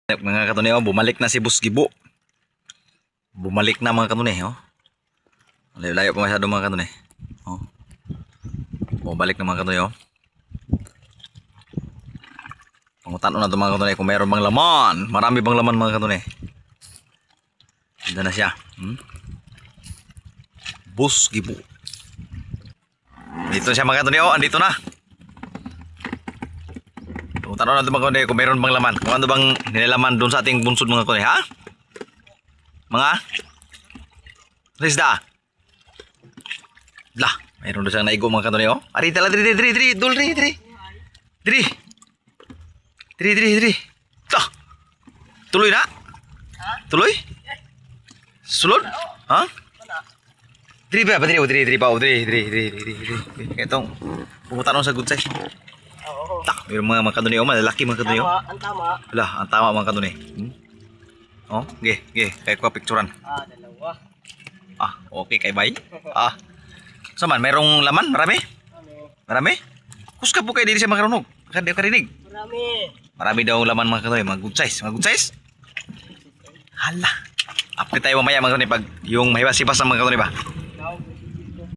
Mga katunay, oh, bumalik na si Boss Gibo. Bumalik na mga katunay, oh. Layo pa masyado mga katunay. Oh. Bumalik na mga katunay, oh. Pangutan na ito mga katunay kung mayroon bang laman. Marami bang laman mga katunay. Ganda na siya. Boss Gibo. Dito siya mga katunay, oh. Andito na. Tanong natin mga katunay kung mayroon bang laman. Kung ano bang nilalaman doon sa ating bunsod mga katunay, ha? Mga? Risda? Lah, mayroon doon siyang naigo mga katunay, oh. Ari, tala, diri, dul, diri. Diri. Lah, tuloy na? Tuloy? Sulod? Ha? Diri ba? Diri pa. Itong, pumunta sa good size. Tak, yung mga katunay, oh, malalaki mga katunay, oh. Ang tama. Wala, ang tama mga katunay. Oh, ge, kaya ko picturean. Dalawa. Okay, kay bay. Saman, mayroong laman, marami? Kuska po kayo dito siya makarunog. Karinig. Marami daw laman mga katunay, mga good size. Hala. Update tayo mamaya mga katunay pag yung mahibas-hibas ng mga katunay ba.